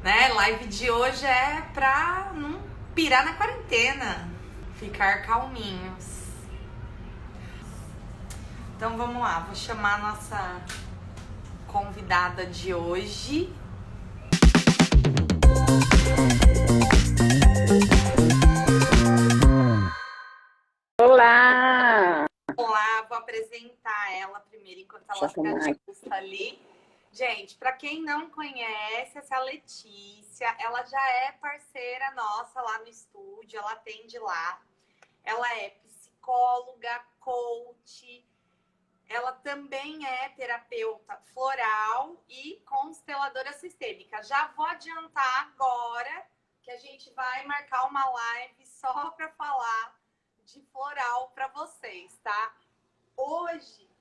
Né? Live de hoje é pra não pirar na quarentena, ficar calminhos. Então vamos lá, vou chamar a nossa convidada de hoje. Olá! Olá, vou apresentar ela primeiro enquanto ela fica justa ali. Gente, para quem não conhece, essa Letícia, ela já é parceira nossa lá no estúdio, ela atende lá. Ela é psicóloga, coach, ela também é terapeuta floral e consteladora sistêmica. Já vou adiantar agora que a gente vai marcar uma live só para falar de floral para vocês, tá? Hoje,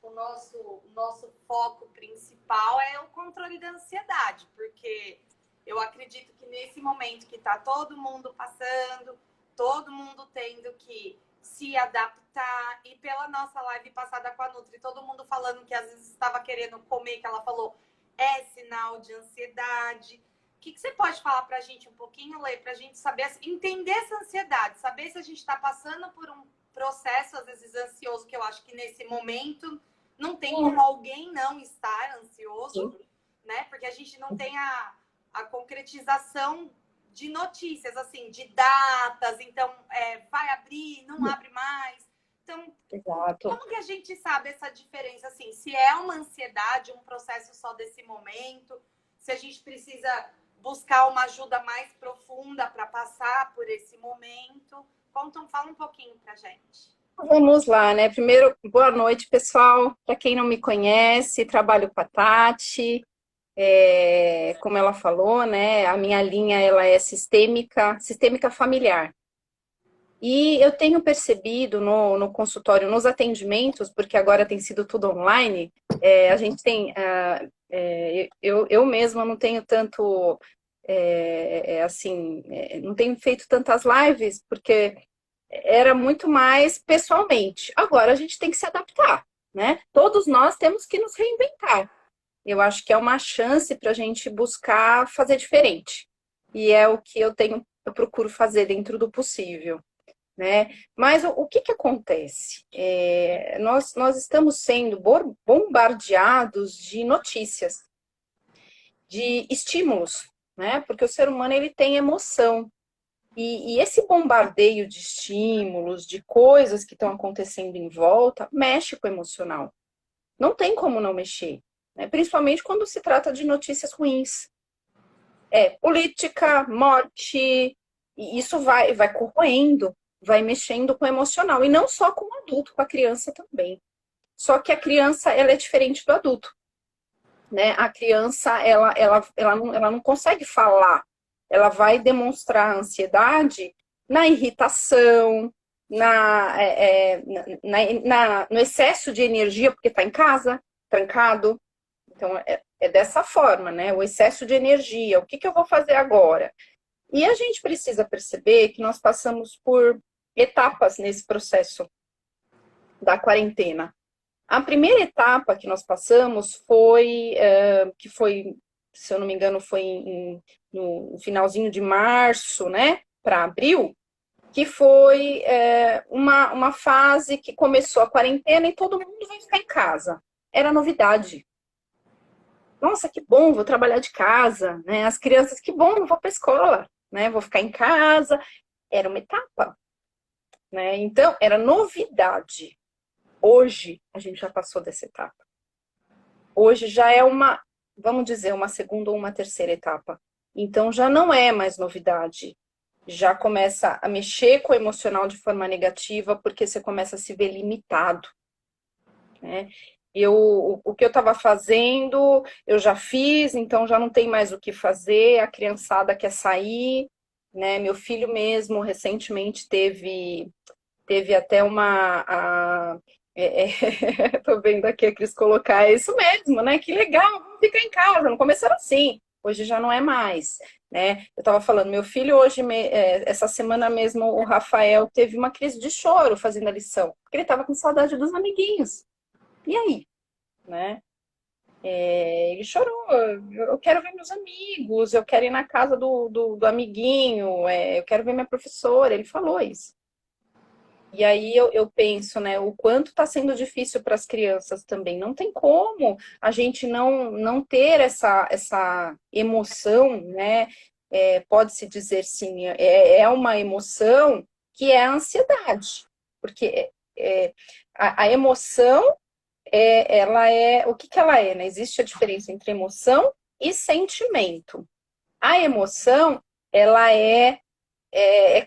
o nosso foco principal é o controle da ansiedade, porque eu acredito que nesse momento que tá todo mundo passando, todo mundo tendo que se adaptar, e pela nossa live passada com a Nutri, todo mundo falando que às vezes estava querendo comer, que ela falou, é sinal de ansiedade. O que você pode falar pra gente um pouquinho, Lê, pra gente saber, entender essa ansiedade, saber se a gente tá passando por um processo, às vezes, ansioso, que eu acho que nesse momento não tem como alguém não estar ansioso, né? Porque a gente não tem a concretização de notícias, assim, de datas, então vai abrir, não abre mais. Então, Exato. como que a gente sabe essa diferença, assim, se é uma ansiedade, um processo só desse momento, se a gente precisa buscar uma ajuda mais profunda para passar por esse momento? Fala um pouquinho pra gente. Vamos lá, né? Primeiro, boa noite, pessoal. Para quem não me conhece, trabalho com a Tati. Como ela falou, né? A minha linha ela é sistêmica familiar. E eu tenho percebido no consultório, nos atendimentos, porque agora tem sido tudo online, a gente tem. Eu mesma não tenho tanto. Não tenho feito tantas lives, porque era muito mais pessoalmente. Agora a gente tem que se adaptar, né? Todos nós temos que nos reinventar. Eu acho que é uma chance para a gente buscar fazer diferente. E é o que eu procuro fazer dentro do possível, né? Mas o que acontece? Nós estamos sendo bombardeados de notícias, de estímulos, né? Porque o ser humano ele tem emoção. E esse bombardeio de estímulos, de coisas que estão acontecendo em volta, mexe com o emocional. Não tem como não mexer, né? Principalmente quando se trata de notícias ruins. Política, morte, e isso vai corroendo, vai mexendo com o emocional. E não só com o adulto, com a criança também. Só que a criança, ela é diferente do adulto, né? A criança, ela não consegue falar. Ela vai demonstrar ansiedade na irritação, no excesso de energia, porque está em casa, trancado. Então, é dessa forma, né? O excesso de energia. O que eu vou fazer agora? E a gente precisa perceber que nós passamos por etapas nesse processo da quarentena. A primeira etapa que nós passamos que foi, se eu não me engano, foi no finalzinho de março, né, para abril, que foi uma fase que começou a quarentena e todo mundo vai ficar em casa. Era novidade. Nossa, que bom, vou trabalhar de casa, né? As crianças, que bom, não vou para a escola, né? Vou ficar em casa. Era uma etapa, né? Então, era novidade. Hoje, a gente já passou dessa etapa. Hoje já é vamos dizer, uma segunda ou uma terceira etapa. Então, já não é mais novidade. Já começa a mexer com o emocional de forma negativa, porque você começa a se ver limitado, né? O que eu estava fazendo, eu já fiz, então já não tem mais o que fazer, a criançada quer sair, né? Meu filho mesmo recentemente teve até tô vendo aqui a Cris colocar, é isso mesmo, né? Que legal, vamos ficar em casa. Não começaram assim, hoje já não é mais, né? Eu tava falando, meu filho hoje, essa semana mesmo, o Rafael teve uma crise de choro fazendo a lição, porque ele tava com saudade dos amiguinhos. E aí, né? Ele chorou, eu quero ver meus amigos, eu quero ir na casa do amiguinho, eu quero ver minha professora, ele falou isso. E aí eu penso, né, o quanto está sendo difícil para as crianças também. Não tem como a gente não ter essa emoção, né? Pode-se dizer sim, é uma emoção que é a ansiedade. Porque a emoção, ela o que que ela é, né? Existe a diferença entre emoção e sentimento. A emoção, ela é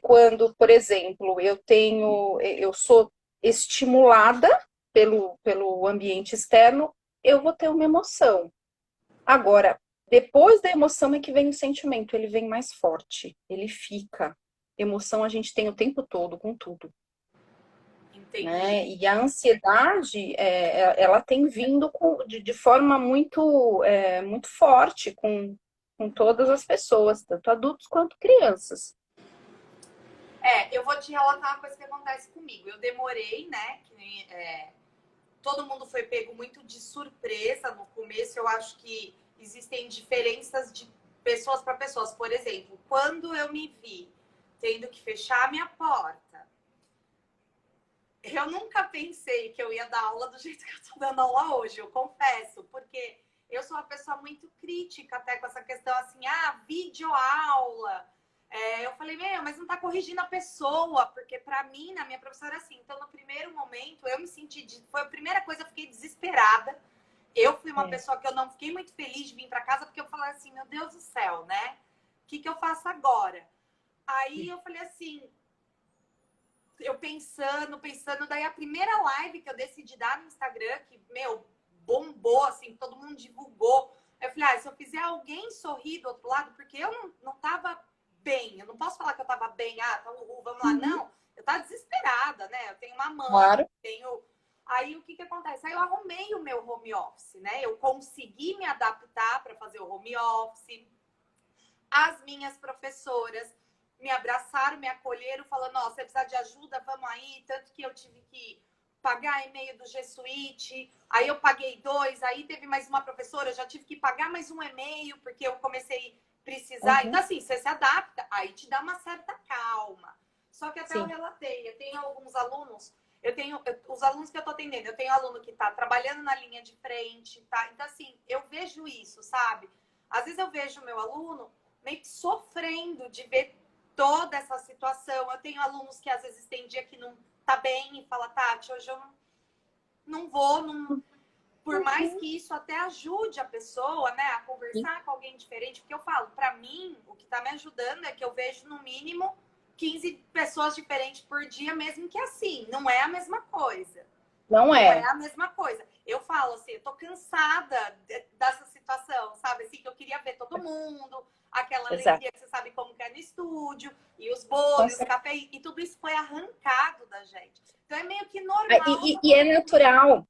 quando, por exemplo, eu sou estimulada pelo ambiente externo, eu vou ter uma emoção. Agora, depois da emoção é que vem o sentimento, ele vem mais forte, ele fica. Emoção a gente tem o tempo todo, com tudo. Entendi. Né? E a ansiedade, ela tem vindo de forma muito forte com todas as pessoas, tanto adultos quanto crianças. Eu vou te relatar uma coisa que acontece comigo. Eu demorei, né? Todo mundo foi pego muito de surpresa no começo. Eu acho que existem diferenças de pessoas para pessoas. Por exemplo, quando eu me vi tendo que fechar a minha porta, eu nunca pensei que eu ia dar aula do jeito que eu tô dando aula hoje, eu confesso, porque eu sou uma pessoa muito crítica até com essa questão assim, videoaula. Eu falei, mas não tá corrigindo a pessoa, porque pra mim, na minha professora, assim, então no primeiro momento eu me senti, foi a primeira coisa, eu fiquei desesperada. Eu fui uma pessoa que eu não fiquei muito feliz de vir pra casa, porque eu falei assim, meu Deus do céu, né? O que eu faço agora? Aí eu falei assim, eu pensando, daí a primeira live que eu decidi dar no Instagram, que, bombou, assim, todo mundo divulgou. Eu falei, se eu fizer alguém sorrir do outro lado, porque eu não tava bem, eu não posso falar que eu tava bem, tá, vamos lá, não. Eu tava desesperada, né? Eu tenho uma mãe, Claro. Aí o que acontece? Aí eu arrumei o meu home office, né? Eu consegui me adaptar para fazer o home office. As minhas professoras me abraçaram, me acolheram, falando, você precisa de ajuda, vamos aí. Tanto que eu tive que pagar e-mail do G Suite, aí eu paguei 2, aí teve mais uma professora, eu já tive que pagar mais um e-mail, porque eu comecei a precisar. Então, assim, você se adapta, aí te dá uma certa calma. Só que até eu relatei, eu tenho alguns alunos, os alunos que eu tô atendendo, eu tenho aluno que tá trabalhando na linha de frente, tá? Então, assim, eu vejo isso, sabe? Às vezes eu vejo o meu aluno meio que sofrendo de ver toda essa situação. Eu tenho alunos que às vezes tem dia que não tá bem e fala, Tati, hoje eu não vou, por mais que isso até ajude a pessoa, né, a conversar com alguém diferente, porque eu falo, para mim, o que tá me ajudando é que eu vejo no mínimo 15 pessoas diferentes por dia, mesmo que assim, não é a mesma coisa. Não é a mesma coisa. Eu falo assim, eu tô cansada dessa situação, sabe? Assim, que eu queria ver todo mundo, aquela alegria que você sabe como que é no estúdio, e os bolos, os cafés, e tudo isso foi arrancado da gente. Então é meio que normal. E é natural,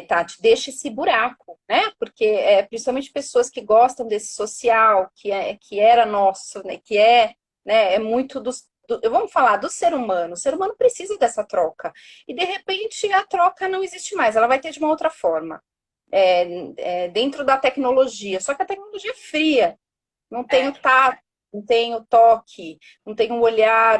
Tati, deixa esse buraco, né? Porque principalmente pessoas que gostam desse social, que era nosso, né? Que né? É muito vamos falar do ser humano. O ser humano precisa dessa troca. E de repente a troca não existe mais, ela vai ter de uma outra forma. Dentro da tecnologia. Só que a tecnologia é fria. Não tem o tato, não tem o toque, não tem um olhar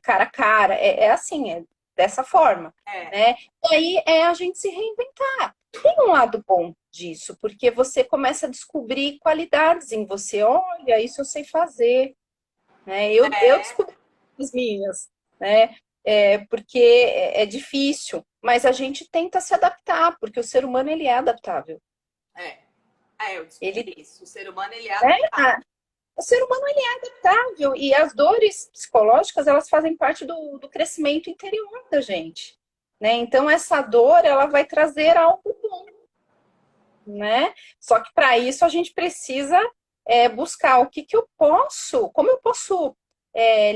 cara a cara. Assim, dessa forma. Né? E aí a gente se reinventar. Tem um lado bom disso, porque você começa a descobrir qualidades em você. Olha, isso eu sei fazer. Né? Eu descobri as minhas, né? Porque é difícil, mas a gente tenta se adaptar, porque o ser humano ele é adaptável. Eu descobri isso. O ser humano ele é adaptável. O ser humano ele é adaptável e as dores psicológicas elas fazem parte do crescimento interior da gente, né? Então essa dor ela vai trazer algo bom, né? Só que para isso a gente precisa buscar o que eu posso, como eu posso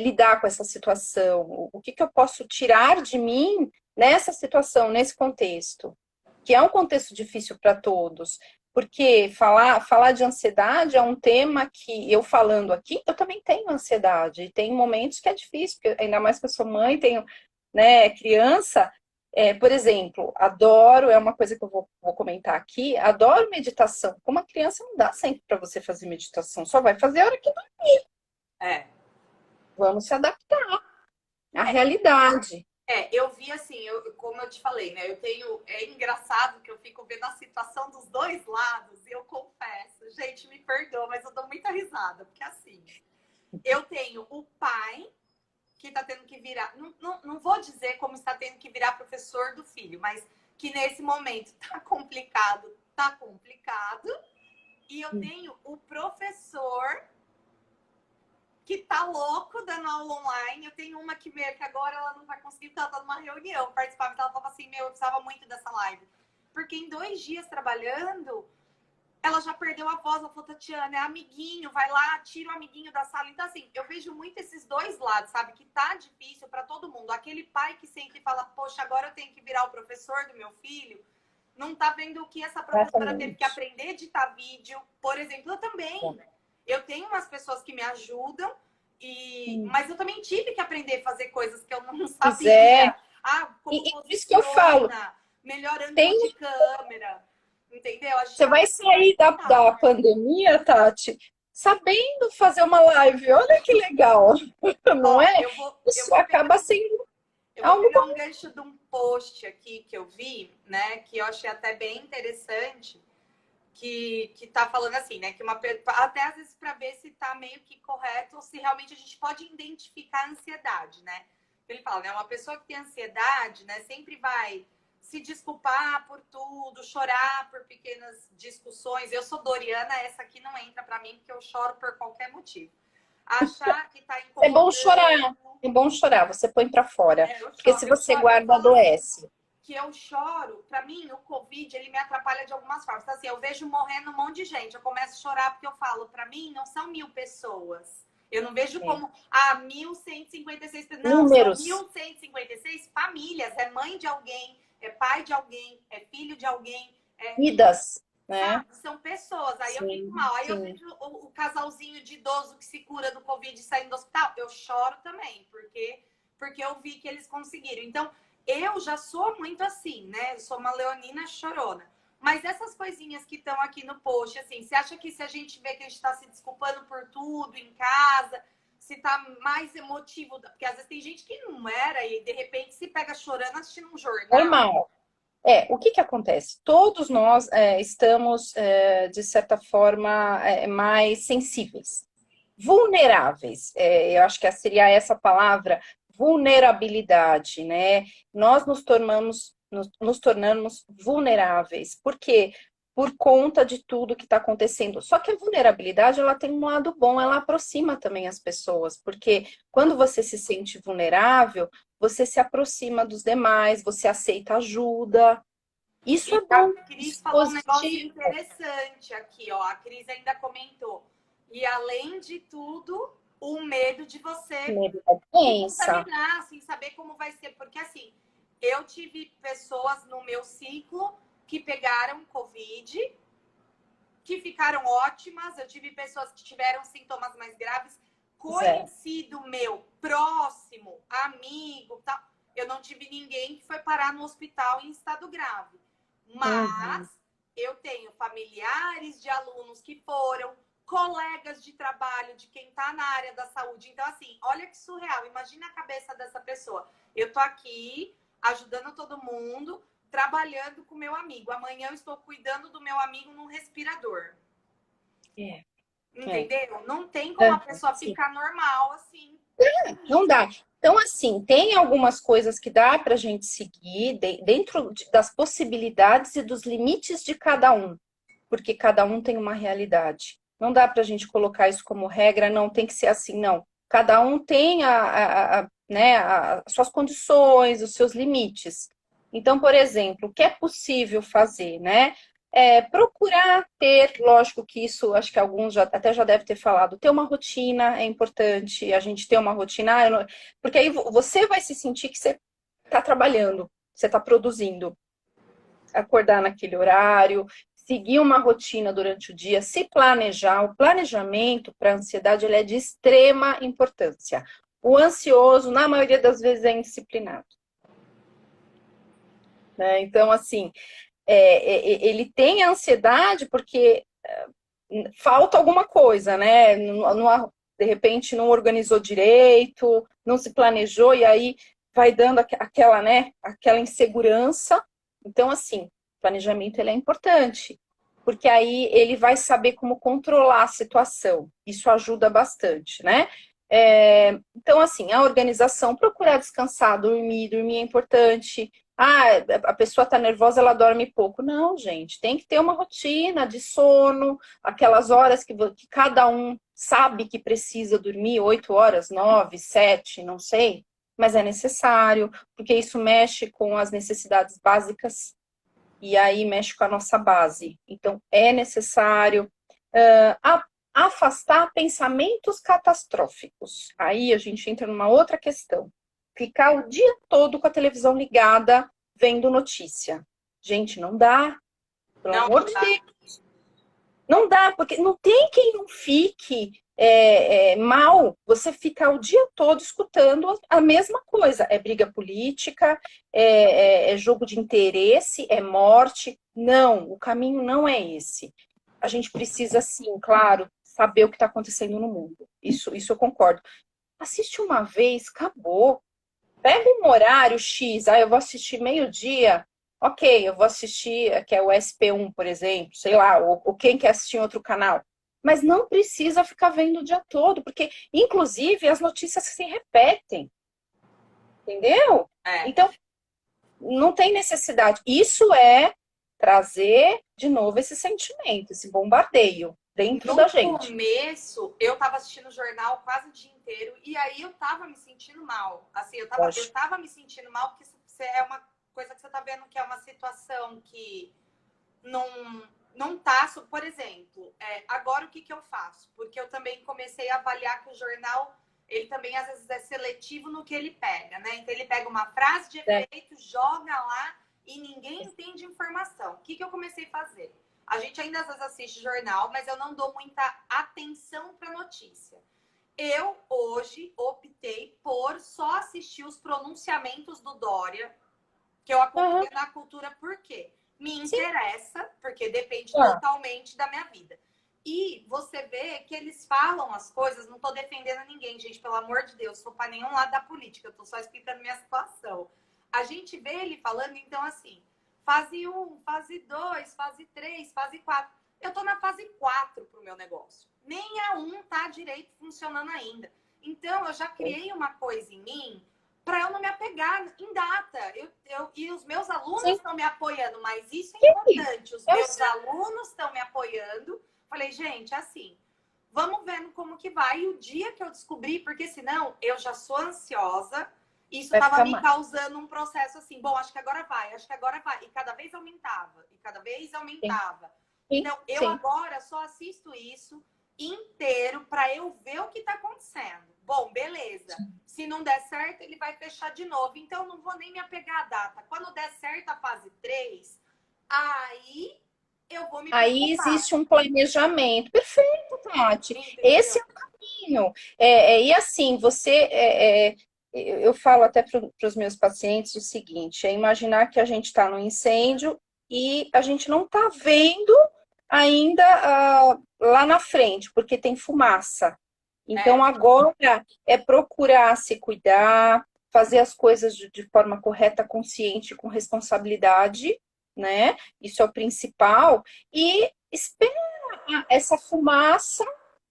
lidar com essa situação, o que eu posso tirar de mim nessa situação, nesse contexto, que é um contexto difícil para todos. Porque falar de ansiedade é um tema que eu falando aqui, eu também tenho ansiedade. Tem momentos que é difícil, porque ainda mais que eu sou mãe, tenho, né, criança, Por exemplo, adoro, é uma coisa que eu vou comentar aqui, adoro meditação. Com uma criança não dá sempre para você fazer meditação, só vai fazer a hora que dormir. Vamos se adaptar à realidade. Eu vi assim, como eu te falei, né? É engraçado que eu fico vendo a situação dos dois lados, e eu confesso, gente, me perdoa, mas eu dou muita risada, porque assim, eu tenho o pai que está tendo que virar, não vou dizer como está tendo que virar professor do filho, mas que nesse momento tá complicado, e eu tenho o professor que tá louco dando aula online. Eu tenho uma que agora ela não vai conseguir, porque ela tá numa reunião, participar, então ela falava assim, eu precisava muito dessa live. Porque em 2 dias trabalhando, ela já perdeu a voz, ela falou, Tatiana, é amiguinho, vai lá, tira o amiguinho da sala. Então, assim, eu vejo muito esses dois lados, sabe? Que tá difícil para todo mundo. Aquele pai que sempre fala, poxa, agora eu tenho que virar o professor do meu filho, não tá vendo o que essa professora teve que aprender a editar vídeo. Por exemplo, eu também. Eu tenho umas pessoas que me ajudam, mas eu também tive que aprender a fazer coisas que eu não sabia. Como isso que eu falo. Melhor ângulo de câmera. Entendeu? Você vai sair da pandemia, Tati, sabendo fazer uma live. Olha que legal. Não é? Isso acaba sendo... Eu vou pegar um gancho de um post aqui que eu vi, né? Que eu achei até bem interessante. Que tá falando assim, né? Que até às vezes para ver se tá meio que correto ou se realmente a gente pode identificar a ansiedade, né? Ele fala, né? Uma pessoa que tem ansiedade, né? Sempre vai se desculpar por tudo, chorar por pequenas discussões. Eu sou Doriana, essa aqui não entra para mim porque eu choro por qualquer motivo. Achar que tá incomodando... É bom chorar, você põe para fora. Porque se você guarda, adoece. Que eu choro, pra mim, o Covid, ele me atrapalha de algumas formas. Então, assim, eu vejo morrendo um monte de gente, eu começo a chorar porque eu falo, pra mim, não são 1000 pessoas. Eu não vejo como, 1156 pessoas. Não, números. São 1156 famílias. É mãe de alguém, é pai de alguém, é filho de alguém. Vidas, né? Sabe? São pessoas. Aí eu fico mal. Aí eu vejo o casalzinho de idoso que se cura do Covid saindo do hospital. Eu choro também, porque eu vi que eles conseguiram. Então, eu já sou muito assim, né? Eu sou uma leonina chorona. Mas essas coisinhas que estão aqui no post, assim, você acha que se a gente vê que a gente está se desculpando por tudo em casa, se tá mais emotivo... Porque às vezes tem gente que não era e de repente se pega chorando assistindo um jornal. Normal. O que acontece? Todos nós estamos, de certa forma, mais sensíveis. Vulneráveis. Eu acho que seria essa palavra, vulnerabilidade, né? Nós nos tornamos vulneráveis. Por quê? Por conta de tudo que está acontecendo. Só que a vulnerabilidade, ela tem um lado bom, ela aproxima também as pessoas, porque quando você se sente vulnerável, você se aproxima dos demais, você aceita ajuda. Isso é bom. A Cris falou um negócio interessante aqui, ó. A Cris ainda comentou. E além de tudo, o medo de você contaminar, assim, saber como vai ser. Porque assim, eu tive pessoas no meu ciclo que pegaram Covid, que ficaram ótimas. Eu tive pessoas que tiveram sintomas mais graves. Conhecido meu, próximo, amigo, tal. Eu não tive ninguém que foi parar no hospital em estado grave. Mas eu tenho familiares de alunos que foram, colegas de trabalho de quem está na área da saúde. Então, assim, olha que surreal. Imagina a cabeça dessa pessoa. Eu tô aqui ajudando todo mundo, trabalhando com meu amigo. Amanhã eu estou cuidando do meu amigo num respirador. Entendeu? Não tem como a pessoa ficar normal assim. Não dá. Então, assim, tem algumas coisas que dá para a gente seguir dentro das possibilidades e dos limites de cada um, porque cada um tem uma realidade. Não dá para a gente colocar isso como regra, não tem que ser assim, não. Cada um tem né, as suas condições, os seus limites. Então, por exemplo, o que é possível fazer, né? Procurar ter, lógico que isso, acho que alguns até já devem ter falado, ter uma rotina é importante, a gente ter uma rotina, porque aí você vai se sentir que você está trabalhando, você está produzindo. Acordar naquele horário, seguir uma rotina durante o dia, se planejar. O planejamento para a ansiedade ele é de extrema importância. O ansioso, na maioria das vezes, é indisciplinado. né? Então, assim, ele tem ansiedade porque falta alguma coisa, né? De repente não organizou direito, não se planejou, e aí vai dando aquela, né, aquela insegurança. Então, assim, planejamento ele é importante, porque aí ele vai saber como controlar a situação. Isso ajuda bastante, né? Então, assim, a organização, procurar descansar, dormir é importante. Ah, a pessoa está nervosa, ela dorme pouco. Não, gente, tem que ter uma rotina de sono, aquelas horas que cada um sabe que precisa dormir, 8 horas, 9, 7, não sei, mas é necessário, porque isso mexe com as necessidades básicas e aí mexe com a nossa base. Então, é necessário afastar pensamentos catastróficos. Aí a gente entra numa outra questão. Ficar o dia todo com a televisão ligada, vendo notícia. Gente, não dá. Pelo Não, amor não de dá. Deus. Não dá, porque não tem quem não fique mal. Você fica o dia todo escutando a mesma coisa. É briga política, é jogo de interesse, é morte. Não, o caminho não é esse. A gente precisa, sim, claro, saber o que está acontecendo no mundo. Isso eu concordo. Assiste uma vez, acabou. Pega um horário X, eu vou assistir meio-dia. Ok, eu vou assistir, que é o SP1, por exemplo, sei lá, ou quem quer assistir em outro canal. Mas não precisa ficar vendo o dia todo, porque, inclusive, as notícias se repetem, entendeu? É. Então, não tem necessidade. Isso é trazer de novo esse sentimento, esse bombardeio dentro da No gente. começo, eu tava assistindo o jornal quase o dia inteiro e aí eu tava me sentindo mal. Assim, eu Lógico. tava me sentindo mal porque você é uma coisa que você tá vendo que é uma situação que não, não tá. Por exemplo, agora o que, que eu faço? Porque eu também comecei a avaliar que o jornal, ele também às vezes é seletivo no que ele pega, né? Então ele pega uma frase de efeito, joga lá e ninguém entende informação. O que, que eu comecei a fazer? A gente ainda às vezes assiste jornal, mas eu não dou muita atenção para notícia. Eu hoje optei por só assistir os pronunciamentos do Dória, que eu Uhum. acompanho na cultura, por quê? Me Sim, interessa, porque depende ah, totalmente da minha vida. E você vê que eles falam as coisas, não tô defendendo ninguém, gente, pelo amor de Deus, sou para nenhum lado da política, eu tô só explicando minha situação. A gente vê ele falando, então, assim, fase 1, fase 2, fase 3, fase 4. Eu tô na fase 4 pro meu negócio. Nem a 1 tá direito funcionando ainda. Então, eu já criei uma coisa em mim para eu não me apegar em data. E os meus alunos sim, estão me apoiando, mas isso é sim, importante. Os eu meus sei. alunos estão me apoiando. Falei, gente, assim, vamos vendo como que vai. E o dia que eu descobri, porque senão eu já sou ansiosa, isso Vai estava ficar me mais. causando um processo assim, bom, acho que agora vai, acho que agora vai. E cada vez aumentava, e cada vez Sim, aumentava. sim, Então, eu sim. agora só assisto isso inteiro para eu ver o que está acontecendo. Bom, beleza. Se não der certo, ele vai fechar de novo. Então, eu não vou nem me apegar à data. Quando der certo a fase 3, aí eu vou me Aí preocupar. existe um planejamento. Perfeito, Tati. Esse Entendeu? é o caminho. E assim, eu falo até para os meus pacientes o seguinte: é imaginar que a gente está no incêndio e a gente não está vendo ainda lá na frente, porque tem fumaça. Então, É. agora é procurar se cuidar, fazer as coisas de forma correta, consciente, com responsabilidade, né? Isso é o principal. E espera essa fumaça,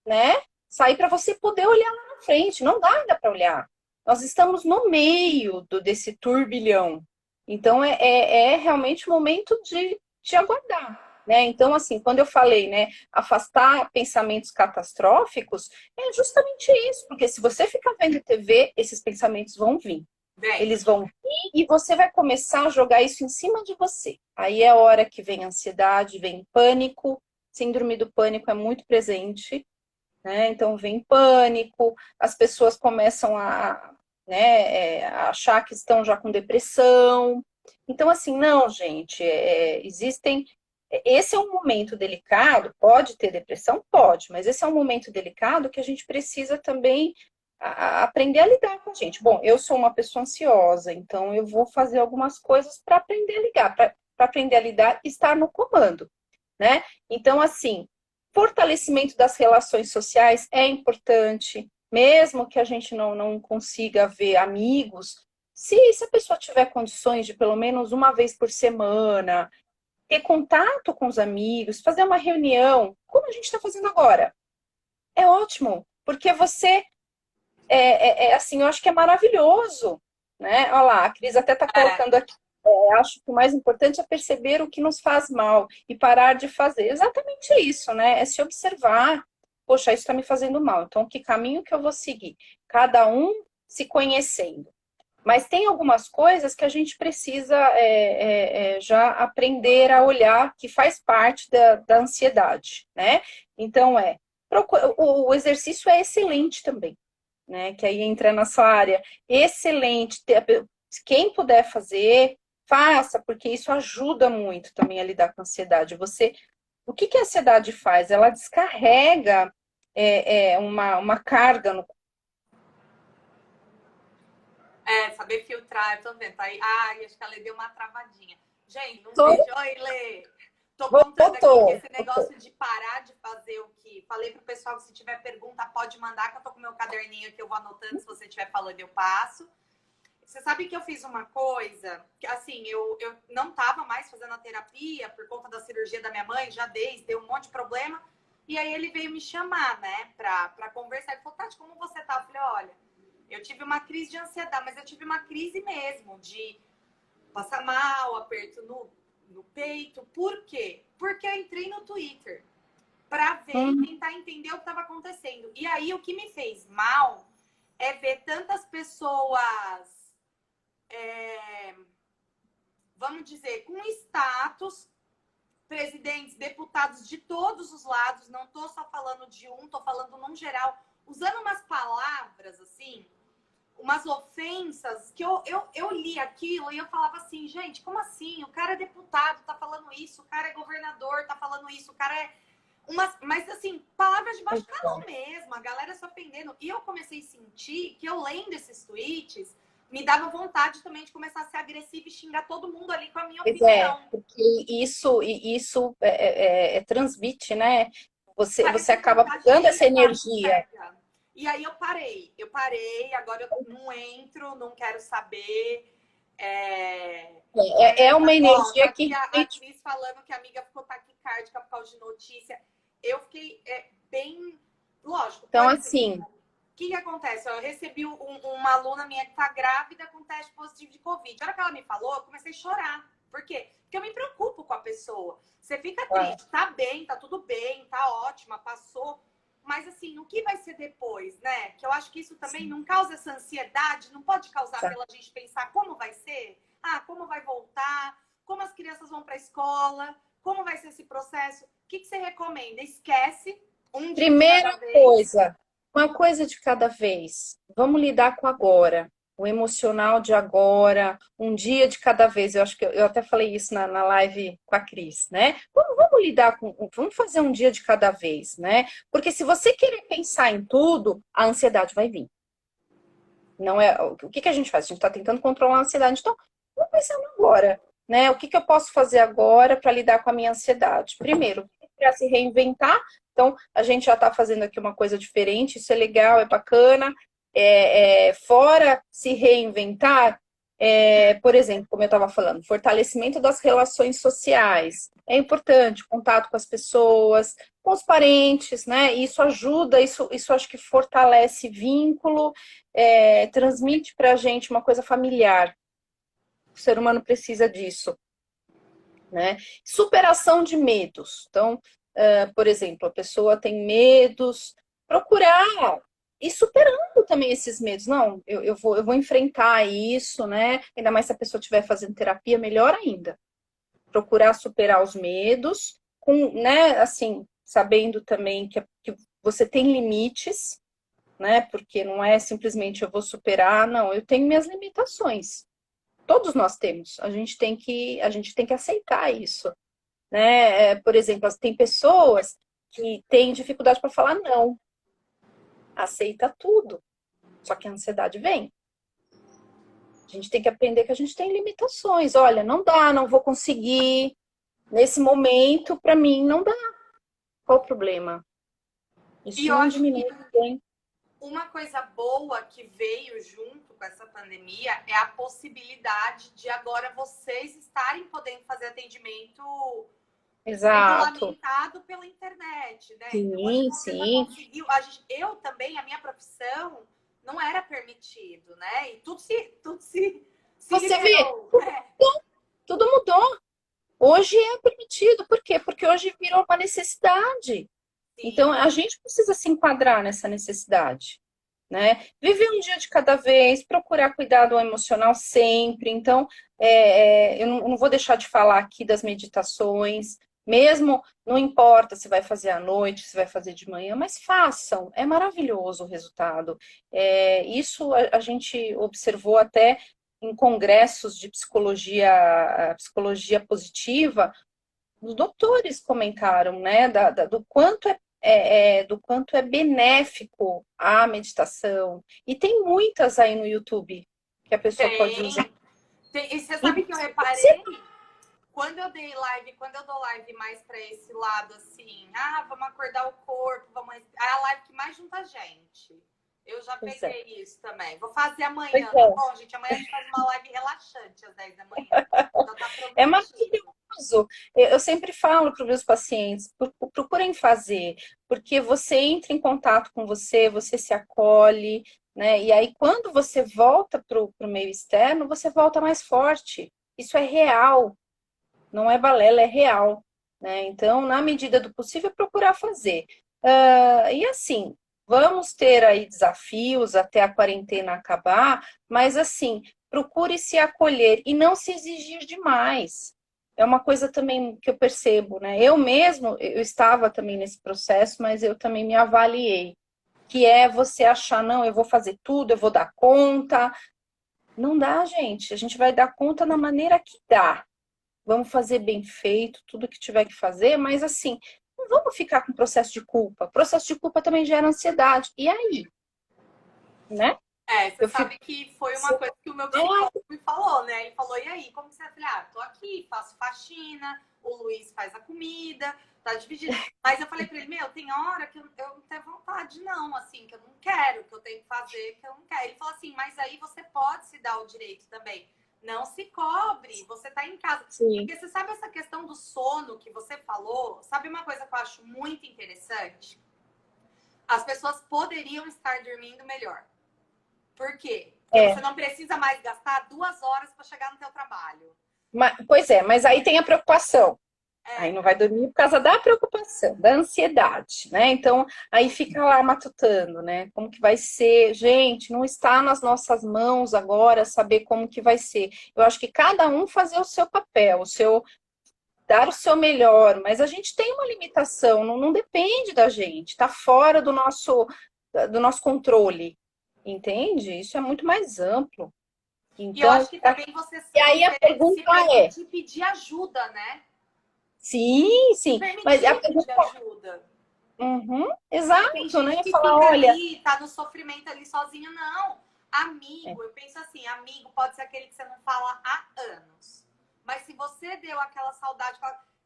né? Sair para você poder olhar lá na frente. Não dá ainda para olhar. Nós estamos no meio desse turbilhão. Então, é realmente o momento de aguardar. Né? Então, assim, quando eu falei, né, afastar pensamentos catastróficos, é justamente isso, porque se você ficar vendo TV, esses pensamentos vão vir. Bem, Eles vão vir e você vai começar a jogar isso em cima de você. Aí é a hora que vem ansiedade, vem pânico. Síndrome do pânico é muito presente, né? Então vem pânico, as pessoas começam a achar que estão já com depressão. Então, assim, não, gente, existem. Esse é um momento delicado, pode ter depressão? Pode, mas esse é um momento delicado que a gente precisa também aprender a lidar com a gente. Bom, eu sou uma pessoa ansiosa, então eu vou fazer algumas coisas para aprender a ligar, para aprender a lidar e estar no comando, né? Então, assim, fortalecimento das relações sociais é importante, mesmo que a gente não consiga ver amigos, se a pessoa tiver condições de pelo menos uma vez por semana, ter contato com os amigos, fazer uma reunião, como a gente está fazendo agora, é ótimo, porque você assim, eu acho que é maravilhoso, né? Olha lá, a Cris até está colocando aqui. Acho que o mais importante é perceber o que nos faz mal e parar de fazer. Exatamente isso, né? É se observar. Poxa, isso está me fazendo mal. Então, que caminho que eu vou seguir? Cada um se conhecendo. Mas tem algumas coisas que a gente precisa já aprender a olhar, que faz parte da ansiedade, né? Então, o exercício é excelente também, né? Que aí entra na sua área. Excelente. Quem puder fazer, faça, porque isso ajuda muito também a lidar com a ansiedade. O que a ansiedade faz? Ela descarrega uma carga no. Saber filtrar, eu tô vendo. Tá aí, acho que a Lê deu uma travadinha. Gente, um beijo. Oi, Lê. Tô contando aqui que esse negócio de parar de fazer o que... Falei pro pessoal que se tiver pergunta, pode mandar, que eu tô com meu caderninho aqui, eu vou anotando, se você estiver falando, eu passo. Você sabe que eu fiz uma coisa, que assim, eu não tava mais fazendo a terapia por conta da cirurgia da minha mãe, já deu um monte de problema. E aí ele veio me chamar, né, pra conversar. Ele falou, Tati, como você tá? Eu falei, olha, eu tive uma crise de ansiedade, mas eu tive uma crise mesmo, de passar mal, aperto no peito. Por quê? Porque eu entrei no Twitter pra ver e tentar entender o que estava acontecendo. E aí, o que me fez mal é ver tantas pessoas... vamos dizer, com status, presidentes, deputados de todos os lados, não tô só falando de um, tô falando num geral, usando umas palavras, assim, umas ofensas, que eu li aquilo e eu falava assim, gente, como assim? O cara é deputado, tá falando isso, o cara é governador, tá falando isso, o cara é... Mas, assim, palavras de baixo calão mesmo, a galera se ofendendo. E eu comecei a sentir que eu lendo esses tweets... me dava vontade também de começar a ser agressiva e xingar todo mundo ali com a minha opinião. Porque isso transmite, né? Você acaba pegando essa energia. E aí eu parei, agora eu não entro, não quero saber. É uma energia que... A Cris falando que a amiga ficou taquicárdica por causa de notícia. Eu fiquei bem... Lógico. Então, assim... O que acontece? Eu recebi uma aluna minha que tá grávida com teste positivo de Covid. Na hora que ela me falou, eu comecei a chorar. Por quê? Porque eu me preocupo com a pessoa. Você fica triste, tá bem, tá tudo bem, tá ótima, passou. Mas assim, o que vai ser depois, né? Que eu acho que isso também não causa essa ansiedade, não pode causar pela gente pensar como vai ser, como vai voltar, como as crianças vão pra escola, como vai ser esse processo. O que você recomenda? Esquece um dia de cada vez. Primeira coisa... Uma coisa de cada vez. Vamos lidar com agora. O emocional de agora, um dia de cada vez. Eu acho que eu até falei isso na live com a Cris, né? Vamos lidar vamos fazer um dia de cada vez, né? Porque se você querer pensar em tudo, a ansiedade vai vir. Não é, o que a gente faz? A gente está tentando controlar a ansiedade. Então, vamos pensar agora, né? O que eu posso fazer agora para lidar com a minha ansiedade? Primeiro, para se reinventar. Então, a gente já está fazendo aqui uma coisa diferente, isso é legal, é bacana. Fora se reinventar, por exemplo, como eu estava falando, fortalecimento das relações sociais. É importante, contato com as pessoas, com os parentes, né? Isso ajuda, isso acho que fortalece vínculo, transmite para a gente uma coisa familiar. O ser humano precisa disso, né? Superação de medos. Então, por exemplo, a pessoa tem medos, procurar ir superando também esses medos. Não, eu vou enfrentar isso, né? Ainda mais se a pessoa estiver fazendo terapia, melhor ainda. Procurar superar os medos, né? Assim, sabendo também que você tem limites, né? Porque não é simplesmente eu vou superar, não, eu tenho minhas limitações. Todos nós temos. A gente tem que aceitar isso. Né? Por exemplo, tem pessoas que têm dificuldade para falar não. Aceita tudo. Só que a ansiedade vem. A gente tem que aprender que a gente tem limitações. Olha, não dá, não vou conseguir. Nesse momento, para mim, não dá. Qual o problema? E Isso eu não acho que diminui ninguém. uma coisa boa que veio junto com essa pandemia é a possibilidade de agora vocês estarem podendo fazer atendimento Exato. regulamentado pela internet, né? Então, hoje Sim, você já sim. conseguiu. Eu também, a minha profissão não era permitido, né? E se Você vê, liberou. tudo mudou. Hoje é permitido. Por quê? Porque hoje virou uma necessidade. Então, Sim. a gente precisa se enquadrar nessa necessidade, né? Viver um dia de cada vez, procurar cuidado emocional sempre. Então, eu não vou deixar de falar aqui das meditações, mesmo não importa se vai fazer à noite, se vai fazer de manhã, mas façam, é maravilhoso o resultado. Isso a gente observou até em congressos de psicologia positiva, os doutores comentaram, né, do quanto é benéfico a meditação. E tem muitas aí no YouTube que a pessoa pode usar. E você E sabe que eu você, reparei quando eu dou live mais para esse lado assim, vamos acordar o corpo, é a live que mais junta gente. Eu já pois é, peguei isso também. Vou fazer pois amanhã, tá é. bom, gente? Amanhã a gente faz uma live relaxante às 10 da manhã. Então tá É prometido. maravilhoso. Eu sempre falo para os meus pacientes, procurem fazer, porque você entra em contato com você, você se acolhe, né? E aí, quando você volta para o meio externo, você volta mais forte. Isso é real, não é balela, é real, né? Então, na medida do possível, procurar fazer. E assim, vamos ter aí desafios até a quarentena acabar, mas assim, procure se acolher e não se exigir demais. É uma coisa também que eu percebo, né? Eu mesmo, eu estava também nesse processo, mas eu também me avaliei, que é você achar, não, eu vou fazer tudo, eu vou dar conta. Não dá, gente. A gente vai dar conta na maneira que dá. Vamos fazer bem feito, tudo que tiver que fazer, mas assim, não vamos ficar com processo de culpa. Processo de culpa também gera ansiedade. E aí, né? Você Eu fico. sabe que foi uma coisa que o meu psicólogo me falou, né? Ele falou, e aí, como que você vai? Tô aqui, faço faxina, o Luiz faz a comida, tá dividido. Mas eu falei pra ele, tem hora que eu não tenho vontade, não, assim, que eu não quero, que eu tenho que fazer, que eu não quero. Ele falou assim, mas aí você pode se dar o direito também. Não se cobre, você tá em casa. Sim. Porque você sabe essa questão do sono que você falou? Sabe uma coisa que eu acho muito interessante? As pessoas poderiam estar dormindo melhor. Por quê? Porque você não precisa mais gastar 2 horas para chegar no teu trabalho. Pois é, mas aí tem a preocupação. Aí É, não vai dormir por causa da preocupação, da ansiedade, né? Então, aí fica lá matutando, né? Como que vai ser? Gente, não está nas nossas mãos agora saber como que vai ser. Eu acho que cada um fazer o seu papel, dar o seu melhor, mas a gente tem uma limitação, não depende da gente, está fora do nosso controle, entende? Isso é muito mais amplo. e eu Então, acho que também você e aí a se pergunta é, permitir pedir ajuda, né? sim, Se sim, mas a permitir pedir pergunta, ajuda. uhum, Porque tem exato, gente né? que Falar, fica olha, ali, tá no sofrimento ali sozinho. Não. é, Amigo, eu penso assim, amigo pode ser aquele que você não fala há anos. Mas se você deu aquela saudade,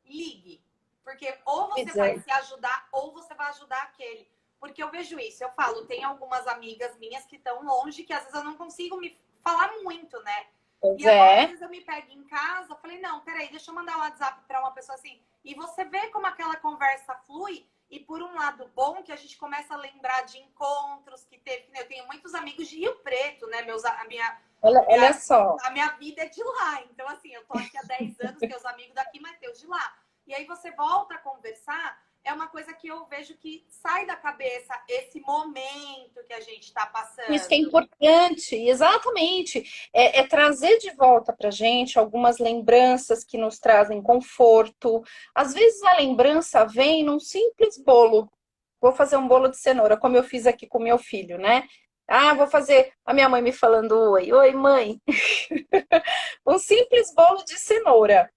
ligue. Porque ou você pois vai é, se ajudar, ou você vai ajudar aquele. Porque eu vejo isso, eu falo, tem algumas amigas minhas que estão longe, que às vezes eu não consigo me falar muito, né? pois E agora, às é, vezes, eu me pego em casa, eu falei, não, peraí, deixa eu mandar um WhatsApp para uma pessoa assim. E você vê como aquela conversa flui, e por um lado bom, que a gente começa a lembrar de encontros que teve. Eu tenho muitos amigos de Rio Preto, né? olha só, A minha vida é de lá. Então, assim, eu tô aqui há 10 anos, que os amigos daqui, mas tem os de lá. E aí você volta a conversar, é uma coisa que eu vejo que sai da cabeça esse momento que a gente está isso que é passando. importante, exatamente, é trazer de volta para gente algumas lembranças que nos trazem conforto. Às vezes a lembrança vem num simples bolo. Vou fazer um bolo de cenoura, como eu fiz aqui com meu filho, né? Vou fazer a minha mãe me falando oi, oi, mãe. Um simples bolo de cenoura.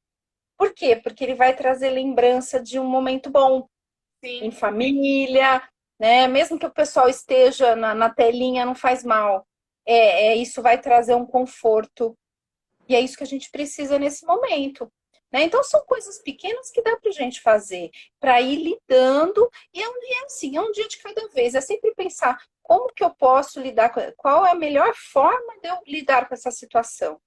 Por quê? Porque ele vai trazer lembrança de um momento bom em Sim. família, né? Mesmo que o pessoal esteja na telinha, não faz mal. Isso vai trazer um conforto. E é isso que a gente precisa nesse momento. Né? Então, são coisas pequenas que dá para a gente fazer, para ir lidando, e assim, é um dia de cada vez. É sempre pensar como que eu posso lidar qual é a melhor forma de eu lidar com essa situação.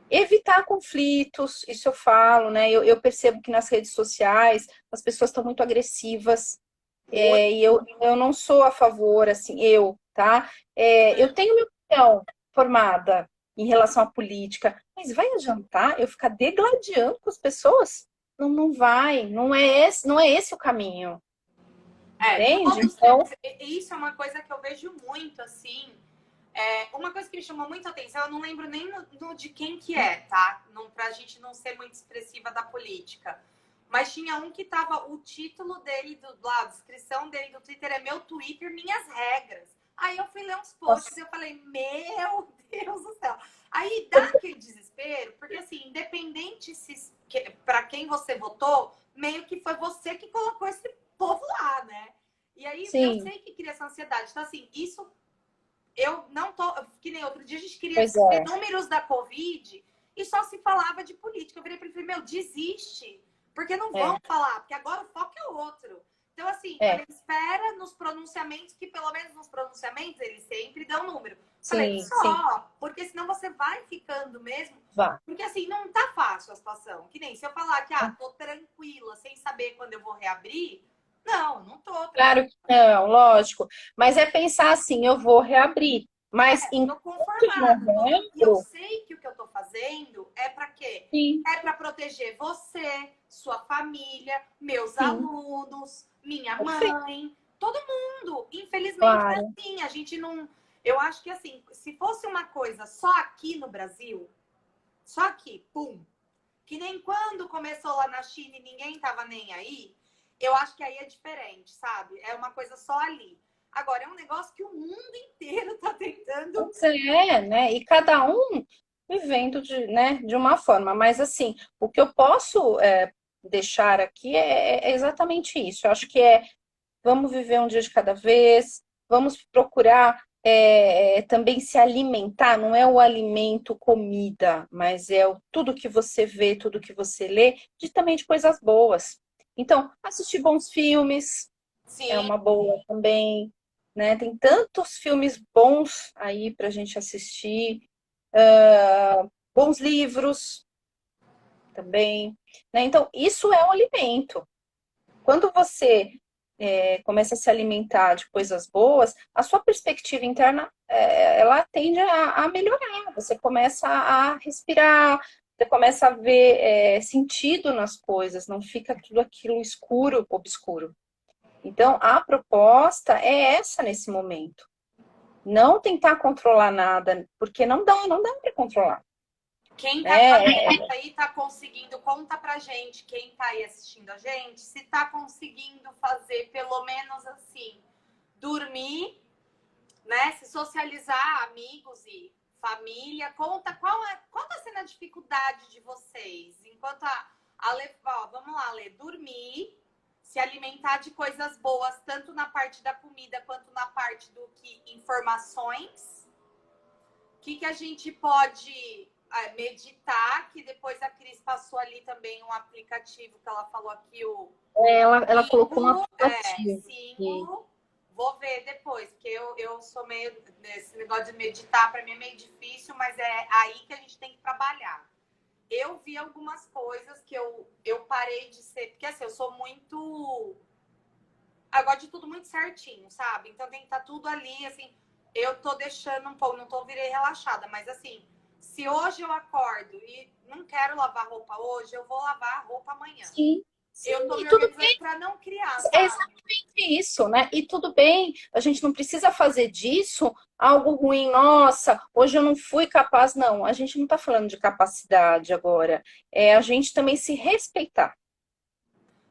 Evitar conflitos, isso eu falo, né? Eu percebo que nas redes sociais as pessoas estão muito agressivas, e eu não sou a favor, assim, tá? Eu tenho minha opinião formada em relação à política, mas vai adiantar eu ficar degladiando com as pessoas? Não, não vai, não é esse o caminho, entende? Todos Então, temos. Isso é uma coisa que eu vejo muito, assim. Uma coisa que me chamou muita atenção, eu não lembro nem de quem que é, tá? Não, pra gente não ser muito expressiva da política. Mas tinha um que tava, o título dele, a descrição dele do Twitter é Meu Twitter, Minhas Regras. Aí eu fui ler uns posts e eu falei, meu Deus do céu. Aí dá aquele desespero, porque assim, independente para quem você votou, meio que foi você que colocou esse povo lá, né? E aí eu sim, sei que cria essa ansiedade. Então, assim, isso eu não tô. Que nem outro dia a gente queria pois saber é, números da Covid e só se falava de política. Eu virei para ele e falei, meu, desiste. Porque não vão é, falar, porque agora o foco é outro. Então, assim, é, falei, espera nos pronunciamentos, que pelo menos nos pronunciamentos eles sempre dão número. Falei, sim, sim, só, porque senão você vai ficando mesmo. vá. Porque assim, não tá fácil a situação. Que nem se eu falar que, tô tranquila, sem saber quando eu vou reabrir. Não, não tô tranquila. Claro que não, lógico. Mas é pensar assim, eu vou reabrir. Mas Tô enquanto eu não conformada. E eu reabro, sei que o que eu tô fazendo é para quê? sim, É para proteger você, sua família, meus sim, alunos, minha perfeito, mãe, todo mundo. Infelizmente, é claro. assim, a gente não. Eu acho que assim, se fosse uma coisa só aqui no Brasil, só aqui, pum, que nem quando começou lá na China e ninguém tava nem aí, eu acho que aí é diferente, sabe? É uma coisa só ali. Agora, é um negócio que o mundo inteiro tá tentando. Pois é, né? E cada um vivendo de uma forma. Mas assim, o que eu posso deixar aqui é exatamente isso. Eu acho que vamos viver um dia de cada vez, vamos procurar também se alimentar, não é o alimento comida, mas tudo que você vê, tudo que você lê, também de coisas boas. Então, assistir bons filmes é Sim, uma boa também, né? Tem tantos filmes bons aí para a gente assistir, bons livros também, né? Então, isso é um alimento. Quando você começa a se alimentar de coisas boas, a sua perspectiva interna ela tende a melhorar. Você começa a respirar, você começa a ver sentido nas coisas, não fica tudo aquilo escuro, obscuro. Então, a proposta é essa nesse momento. Não tentar controlar nada, porque não dá para controlar. quem tá Né? fazendo aí tá conseguindo, conta pra gente, quem tá aí assistindo a gente, se tá conseguindo fazer pelo menos assim, dormir, né? Se socializar, amigos e família. Conta qual tá sendo a dificuldade de vocês. Enquanto a Lê, vamos lá, Lê, dormir, se alimentar de coisas boas, tanto na parte da comida quanto na parte do que informações. O que a gente pode meditar, que depois a Cris passou ali também um aplicativo que ela falou aqui, o Ela colocou um símbolo, aplicativo. símbolo. Vou ver depois, porque eu sou meio. Esse negócio de meditar, para mim é meio difícil, mas é aí que a gente tem que trabalhar. Eu vi algumas coisas que eu parei de ser. Porque assim, eu sou muito. Eu gosto de tudo muito certinho, sabe? Então tem que estar tudo ali, assim. Eu tô deixando um pouco, não tô virei relaxada, mas assim, se hoje eu acordo e não quero lavar roupa hoje, eu vou lavar a roupa amanhã. Sim, sim, Eu tô e me tudo organizando para não criar, é sabe? exatamente isso, né? E tudo bem, a gente não precisa fazer disso algo ruim. Nossa, hoje eu não fui capaz, não. A gente não está falando de capacidade agora. É a gente também se respeitar.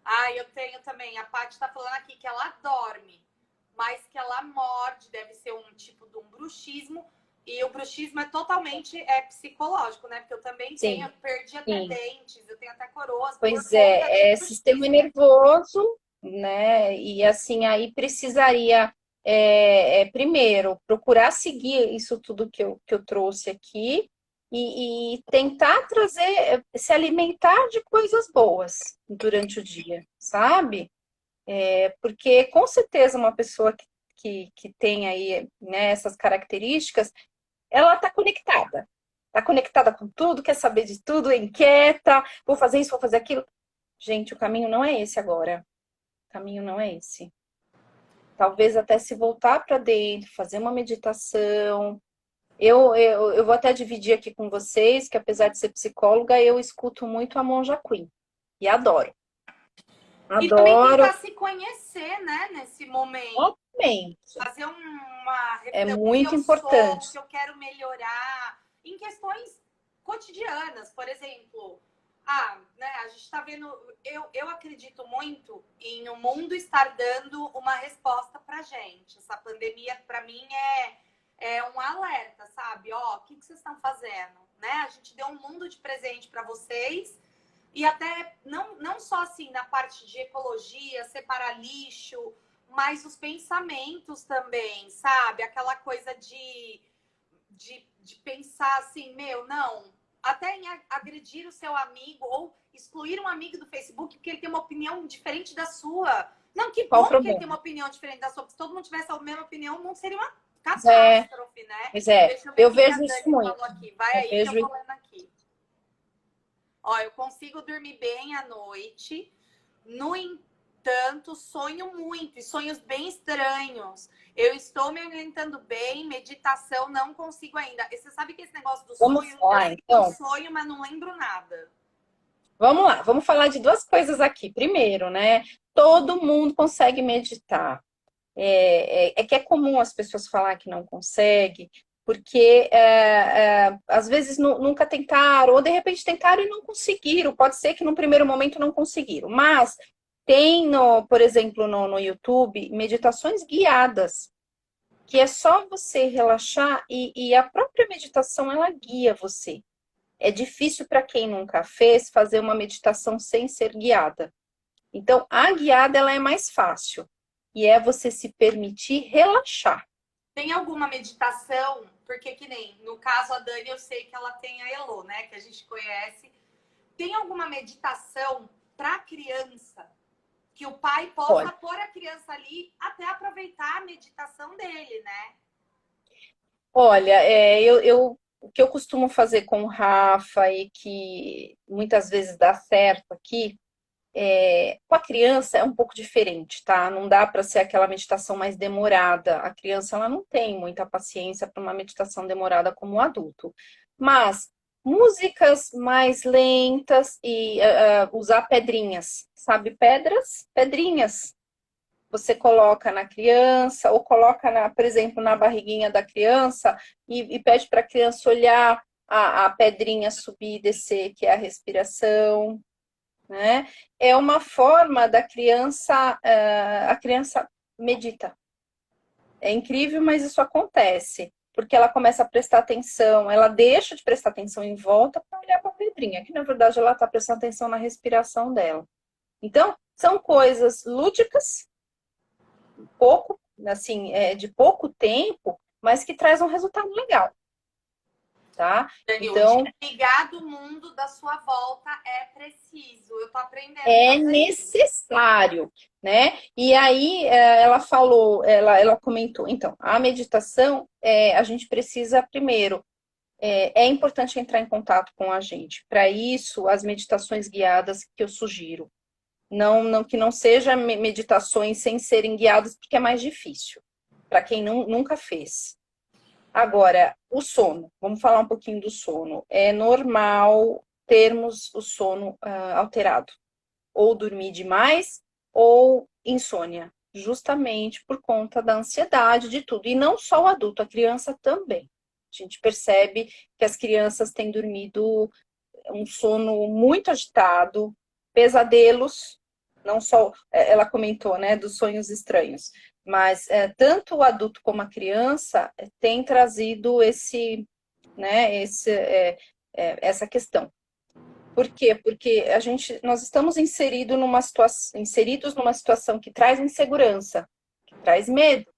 Ah, eu tenho também. A Paty tá falando aqui que ela dorme, mas que ela morde, deve ser um tipo de um bruxismo. E o bruxismo é totalmente psicológico, né? Porque eu também tenho, Sim, eu perdi até sim. dentes, eu tenho até coroas por Pois conta de é sistema bruxismo. nervoso. né? E assim, aí precisaria, primeiro, procurar seguir isso tudo que eu trouxe aqui e tentar trazer, se alimentar de coisas boas durante o dia, sabe? Porque com certeza uma pessoa que tem aí, né, essas características, ela está conectada com tudo, quer saber de tudo, é inquieta, vou fazer isso, vou fazer aquilo. Gente, o caminho não é esse agora. O caminho não é esse. Talvez até se voltar para dentro, fazer uma meditação. Eu vou até dividir aqui com vocês que, apesar de ser psicóloga, eu escuto muito a Monja Queen. E adoro. E também Adoro. tentar se conhecer, né, nesse momento. Obviamente. Fazer uma É reflexão do que muito eu sou, o importante. que eu quero melhorar, em questões cotidianas, por exemplo. Né, a gente está vendo. Eu acredito muito em o mundo estar dando uma resposta pra gente. Essa pandemia, para mim, é um alerta, sabe? Ó, o que vocês estão fazendo? Né? A gente deu um mundo de presente para vocês. E até, não só assim, na parte de ecologia, separar lixo, mas os pensamentos também, sabe? Aquela coisa de pensar assim, meu, não. Até em agredir o seu amigo ou excluir um amigo do Facebook porque ele tem uma opinião diferente da sua. Não, que Qual o bom que ele problema? tem uma opinião diferente da sua. Se todo mundo tivesse a mesma opinião, o mundo seria uma catástrofe, né? Pois é, Deixa eu ver eu o que a vejo isso Dani muito. falou aqui. Vai Eu aí que eu vejo tô lendo aqui. Ó, eu consigo dormir bem à noite. No entanto, sonho muito e sonhos bem estranhos. Eu estou me alimentando bem, meditação não consigo ainda. E você sabe que esse negócio do Vamos sonho, eu falar, sei que eu então. sonho, mas não lembro nada. Vamos lá, vamos falar de duas coisas aqui. Primeiro, né? Todo mundo consegue meditar. É que é comum as pessoas falar que não consegue, porque às vezes nunca tentaram, ou de repente tentaram e não conseguiram. Pode ser que no primeiro momento não conseguiram, mas tem, por exemplo, no YouTube, meditações guiadas, que é só você relaxar e a própria meditação ela guia você. É difícil para quem nunca fez fazer uma meditação sem ser guiada. Então, a guiada ela é mais fácil. E é você se permitir relaxar. Tem alguma meditação? Porque que nem, no caso, a Dani, eu sei que ela tem a Elo, né? Que a gente conhece. Tem alguma meditação para criança? Que o pai possa pôr a criança ali até aproveitar a meditação dele, né? Olha, o que eu costumo fazer com o Rafa e que muitas vezes dá certo aqui, com a criança é um pouco diferente, tá? Não dá para ser aquela meditação mais demorada. A criança ela não tem muita paciência para uma meditação demorada como o adulto. Mas músicas mais lentas e usar pedrinhas, sabe? Pedrinhas. Você coloca na criança ou coloca, por exemplo, na barriguinha da criança e pede para a criança olhar a pedrinha subir e descer, que é a respiração, né? É uma forma da criança, a criança medita. É incrível, mas isso acontece, porque ela começa a prestar atenção, ela deixa de prestar atenção em volta para olhar para a pedrinha, que na verdade ela está prestando atenção na respiração dela. Então, são coisas lúdicas, pouco, assim, de pouco tempo, mas que traz um resultado legal. Tá? Dani, Então, desligar do mundo da sua volta é preciso. Eu tô aprendendo. É necessário, né? E aí ela falou, ela comentou, então, a meditação, a gente precisa primeiro, é importante entrar em contato com a gente. Para isso, as meditações guiadas que eu sugiro. Não que não sejam meditações sem serem guiadas, porque é mais difícil, para quem nunca fez. Agora, o sono, vamos falar um pouquinho do sono. É normal termos o sono alterado, ou dormir demais, ou insônia, justamente por conta da ansiedade de tudo. E não só o adulto, a criança também. A gente percebe que as crianças têm dormido um sono muito agitado, pesadelos, não só, ela comentou, né, dos sonhos estranhos, mas tanto o adulto como a criança tem trazido essa questão. Por quê? Porque nós estamos inseridos numa situação que traz insegurança, que traz medo.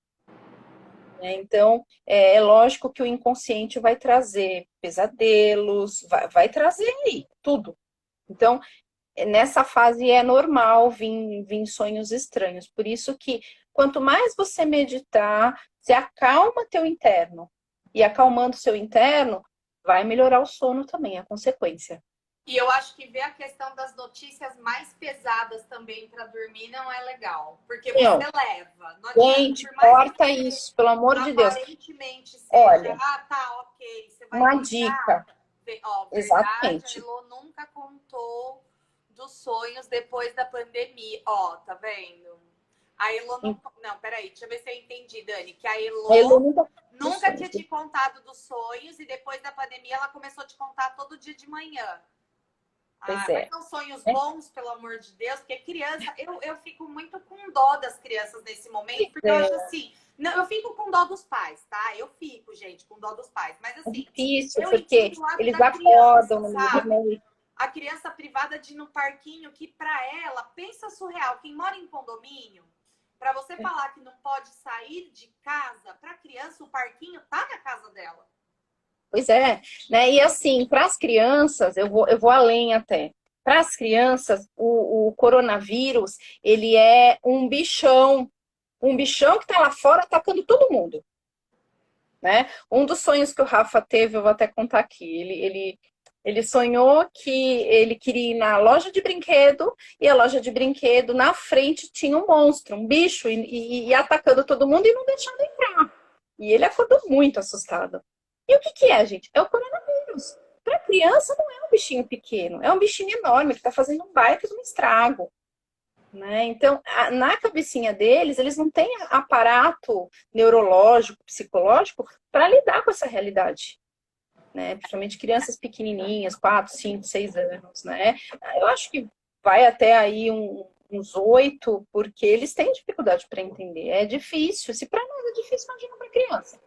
Né? Então, é lógico que o inconsciente vai trazer pesadelos, vai trazer aí tudo. Então, nessa fase é normal vir sonhos estranhos. Por isso que quanto mais você meditar, você acalma teu interno. E acalmando seu interno, vai melhorar o sono também, a consequência. E eu acho que ver a questão das notícias mais pesadas também para dormir não é legal. Porque você leva. Não adianta, gente, corta isso, pelo amor de Deus. Aparentemente seja, olha, tá, ok. Você vai uma deitar. dica. Ó, Exatamente. A Elô nunca contou dos sonhos depois da pandemia. Ó, tá vendo? A Elô não... Não, peraí, deixa eu ver se eu entendi, Dani. Que a Elô nunca tinha te contado dos sonhos e depois da pandemia ela começou a te contar todo dia de manhã. Mas são sonhos bons, pelo amor de Deus, porque criança, eu fico muito com dó das crianças nesse momento, porque eu acho assim, não, eu fico com dó dos pais, tá? Eu fico, gente, com dó dos pais, mas assim, é difícil, eu porque eles acordam, sabe? A criança privada de ir no parquinho, que pra ela, pensa surreal, quem mora em condomínio, pra você falar que não pode sair de casa, pra criança, o parquinho tá na casa dela. Pois é, né? E assim, para as crianças, eu vou além até. Para as crianças, o coronavírus, ele é um bichão que está lá fora atacando todo mundo, né? Um dos sonhos que o Rafa teve, eu vou até contar aqui, ele sonhou que ele queria ir na loja de brinquedo e a loja de brinquedo, na frente, tinha um monstro, um bicho, e atacando todo mundo e não deixando entrar. E ele acordou muito assustado. E o que é, gente? É o coronavírus. Para criança não é um bichinho pequeno, é um bichinho enorme que está fazendo um baita de um estrago. Né? Então, na cabecinha deles, eles não têm aparato neurológico, psicológico para lidar com essa realidade. Né? Principalmente crianças pequenininhas, 4, 5, 6 anos. Né? Eu acho que vai até aí uns 8, porque eles têm dificuldade para entender. É difícil. Se para nós é difícil, imagina para criança.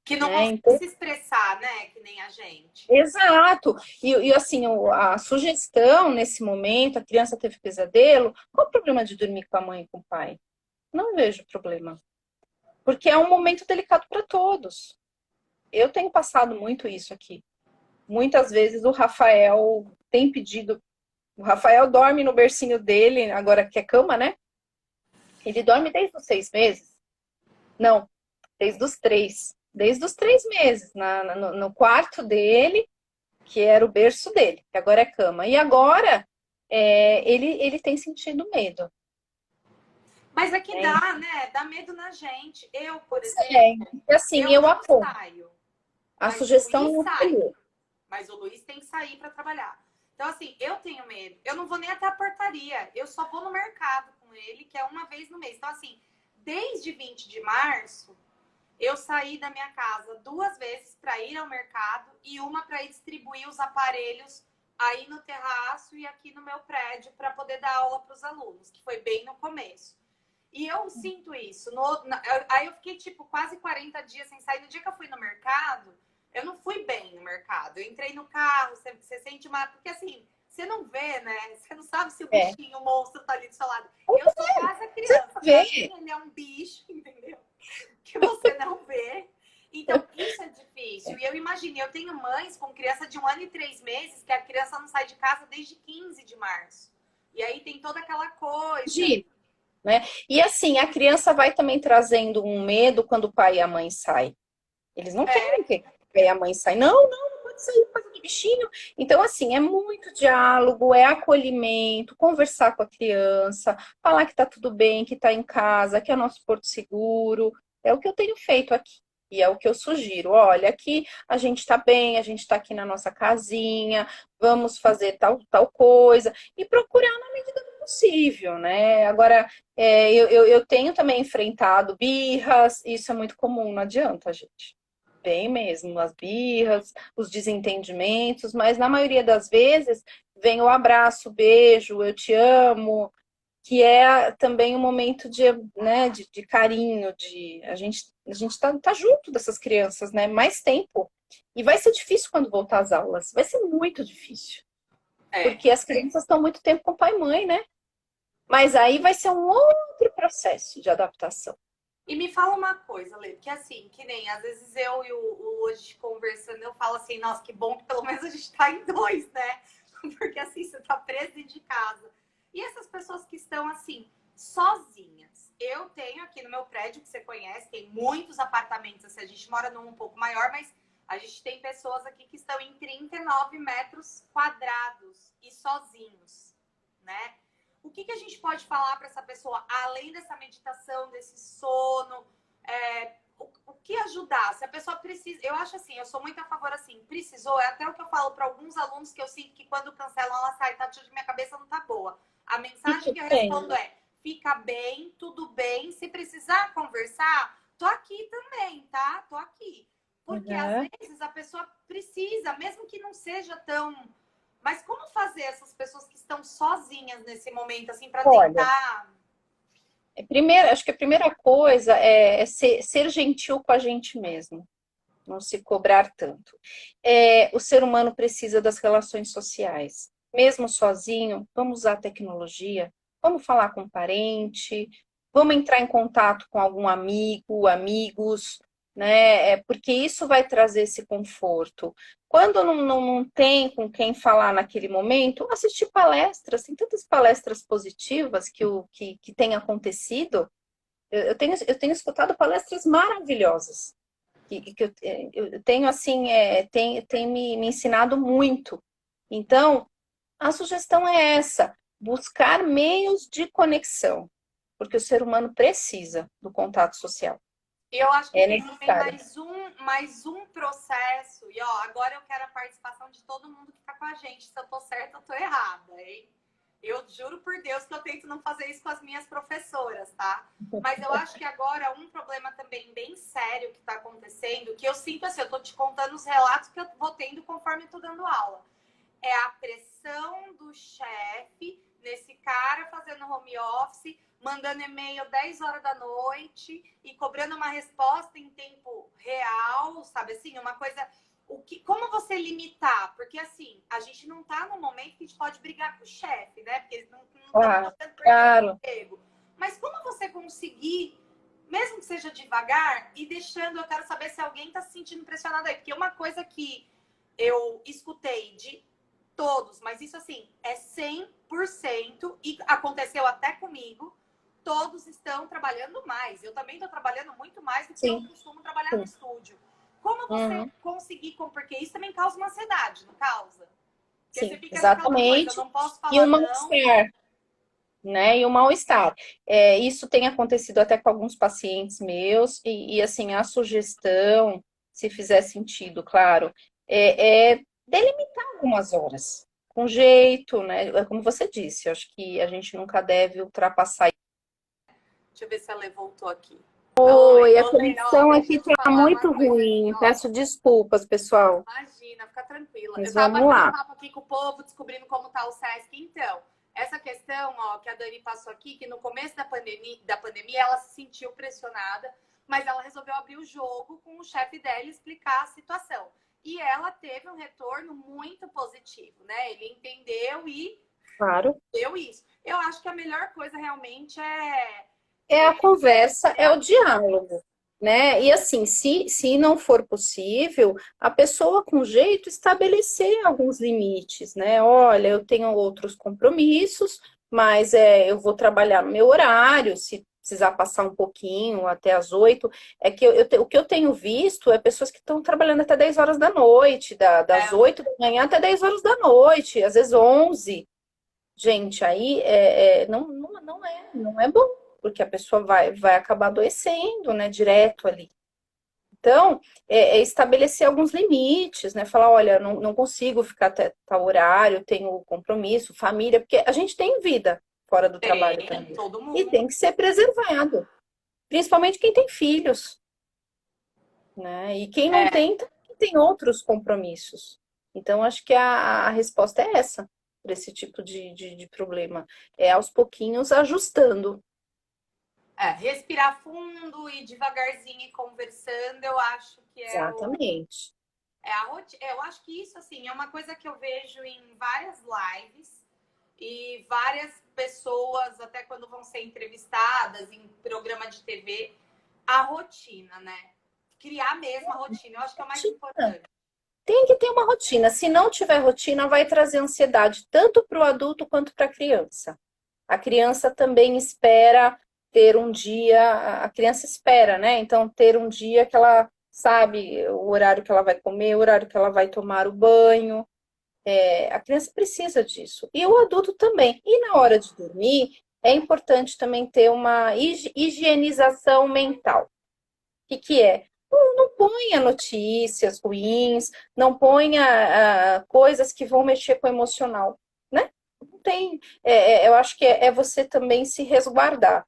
Que não consegue se expressar, né? Que nem a gente. Exato. E assim, a sugestão nesse momento, a criança teve pesadelo, qual o problema de dormir com a mãe e com o pai? Não vejo problema. Porque é um momento delicado para todos. Eu tenho passado muito isso aqui. Muitas vezes o Rafael tem pedido. O Rafael dorme no bercinho dele, agora que é cama, né? Ele dorme desde os 6 meses. Não, desde os 3. Desde os 3 meses, no quarto dele, que era o berço dele, que agora é cama. E agora, ele tem sentido medo. Mas é que dá, né? Dá medo na gente. Eu, por exemplo, assim, eu apoio. A sugestão não sai. Mas o Luiz tem que sair para trabalhar. Então, assim, eu tenho medo. Eu não vou nem até a portaria. Eu só vou no mercado com ele, que é uma vez no mês. Então, assim, desde 20 de março, eu saí da minha casa 2 vezes para ir ao mercado e uma para ir distribuir os aparelhos aí no terraço e aqui no meu prédio para poder dar aula para os alunos, que foi bem no começo. E eu sinto isso. Aí eu fiquei, tipo, quase 40 dias sem sair. No dia que eu fui no mercado, eu não fui bem no mercado. Eu entrei no carro, você sente uma... Porque, assim, você não vê, né? Você não sabe se o bichinho, o monstro tá ali do seu lado. Eu sou quase a criança. Pra mim, ele é um bicho, entendeu? Que você não vê. Então, isso é difícil. E eu imaginei, eu tenho mães com criança de 1 ano e 3 meses que a criança não sai de casa desde 15 de março. E aí tem toda aquela coisa... Né? E assim, a criança vai também trazendo um medo quando o pai e a mãe saem. Eles não querem que o pai e a mãe saem. Não pode sair por causa do bichinho. Então, assim, é muito diálogo, é acolhimento, conversar com a criança, falar que tá tudo bem, que tá em casa, que é nosso porto seguro. É o que eu tenho feito aqui. E é o que eu sugiro. Olha, aqui a gente tá bem, a gente tá aqui na nossa casinha, vamos fazer tal coisa. E procurar na medida do possível, né? Agora, eu tenho também enfrentado birras, isso é muito comum, não adianta, gente. Bem mesmo, as birras, os desentendimentos, mas na maioria das vezes vem o abraço, o beijo, eu te amo, que é também um momento né, de carinho, a gente tá junto dessas crianças, né? Mais tempo. E vai ser difícil quando voltar às aulas, vai ser muito difícil. Porque as crianças estão muito tempo com pai e mãe, né? Mas aí vai ser um outro processo de adaptação. E me fala uma coisa, Lê, que assim, que nem às vezes eu e o hoje conversando, eu falo assim, nossa, que bom que pelo menos a gente tá em dois, né? Porque assim, você tá preso dentro de casa. E essas pessoas que estão assim, sozinhas. Eu tenho aqui no meu prédio, que você conhece, tem muitos apartamentos, assim, a gente mora num um pouco maior, mas a gente tem pessoas aqui que estão em 39 metros quadrados e sozinhos, né? O que a gente pode falar para essa pessoa, além dessa meditação, desse sono? O que ajudar? Se a pessoa precisa... Eu acho assim, eu sou muito a favor assim, precisou, é até o que eu falo para alguns alunos que eu sinto que quando cancelam, ela sai, tá, minha cabeça não tá boa. A mensagem que eu respondo é, fica bem, tudo bem, se precisar conversar, tô aqui também, tá? Tô aqui. Porque às vezes a pessoa precisa, mesmo que não seja tão... Mas como fazer essas pessoas que estão sozinhas nesse momento, assim, para tentar... Primeiro, acho que a primeira coisa é ser gentil com a gente mesmo. Não se cobrar tanto. O ser humano precisa das relações sociais. Mesmo sozinho, vamos usar a tecnologia, vamos falar com um parente, vamos entrar em contato com algum amigo, amigos, né? Porque isso vai trazer esse conforto. Quando não tem com quem falar naquele momento, assistir palestras, tem tantas palestras positivas que tem acontecido. Eu tenho escutado palestras maravilhosas que eu tenho assim, tem me ensinado muito. Então, a sugestão é essa: buscar meios de conexão, porque o ser humano precisa do contato social. E eu acho que tem também necessário. mais um processo. E ó, agora eu quero a participação de todo mundo que tá com a gente. Se eu tô certa, eu tô errada, hein? Eu juro por Deus que eu tento não fazer isso com as minhas professoras, tá? Mas eu acho que agora um problema também bem sério que tá acontecendo, que eu sinto assim, eu tô te contando os relatos que eu vou tendo conforme eu tô dando aula. É a pressão do chefe nesse cara fazendo home office, mandando e-mail 10 horas da noite e cobrando uma resposta em tempo real, sabe assim? Uma coisa... como você limitar? Porque assim, a gente não tá no momento que a gente pode brigar com o chefe, né? Porque eles não estão Claro. o emprego. Mas como você conseguir, mesmo que seja devagar, e deixando, eu quero saber se alguém tá se sentindo pressionado aí. Porque uma coisa que eu escutei de todos, mas isso assim, é 100% e aconteceu até comigo, todos estão trabalhando mais. Eu também estou trabalhando muito mais do que eu costumo trabalhar no estúdio. Como você conseguir, porque isso também causa uma ansiedade, não causa? Porque Sim, você fica exatamente. Coisa, eu não posso falar E o não. mal-estar, né? E o mal-estar. Isso tem acontecido até com alguns pacientes meus, e assim, a sugestão, se fizer sentido, claro, é delimitar algumas horas, com jeito, né? É como você disse, eu acho que a gente nunca deve ultrapassar. Deixa eu ver se ela voltou aqui. Oi, a Lê, conexão deixa aqui eu te está falar muito uma coisa. ruim. Peço desculpas, pessoal. Imagina, fica tranquila. Mas Eu tava vamos batendo lá. papo aqui com o povo, descobrindo como tá o Sesc. Então, essa questão, ó, que a Dani passou aqui, que no começo da pandemia ela se sentiu pressionada, mas ela resolveu abrir o jogo com o chefe dela e explicar a situação. E ela teve um retorno muito positivo, né? Ele entendeu e deu isso. Eu acho que a melhor coisa realmente É a conversa, é o diálogo, né? E assim, se não for possível, a pessoa com jeito estabelecer alguns limites, né? Olha, eu tenho outros compromissos, mas eu vou trabalhar no meu horário, se precisar passar um pouquinho até as 8. É que o que eu tenho visto é pessoas que estão trabalhando até 10 horas da noite, das 8 da manhã até 10 horas da noite, às vezes 11. Gente, aí não é bom, porque a pessoa vai acabar adoecendo, né, direto ali. Então, estabelecer alguns limites, né, falar, olha, não consigo ficar até tal horário, tenho compromisso, família, porque a gente tem vida fora do trabalho também. todo mundo. E tem que ser preservado, principalmente quem tem filhos, né, e quem não tem outros compromissos. Então, acho que a resposta é essa, para esse tipo de problema. É aos pouquinhos ajustando. Respirar fundo e devagarzinho e conversando, eu acho que Exatamente. Eu acho que isso, assim, é uma coisa que eu vejo em várias lives e várias pessoas, até quando vão ser entrevistadas em programa de TV, a rotina, né? Criar mesmo a rotina, eu acho que é o mais importante. Tem que ter uma rotina. Se não tiver rotina, vai trazer ansiedade tanto para o adulto quanto para a criança. A criança também espera ter um dia, a criança espera, né? Então, ter um dia que ela sabe o horário que ela vai comer, o horário que ela vai tomar o banho. A criança precisa disso. E o adulto também. E na hora de dormir, é importante também ter uma higienização mental. O que é? Não ponha notícias ruins, não ponha coisas que vão mexer com o emocional, né? Não tem, eu acho que é você também se resguardar.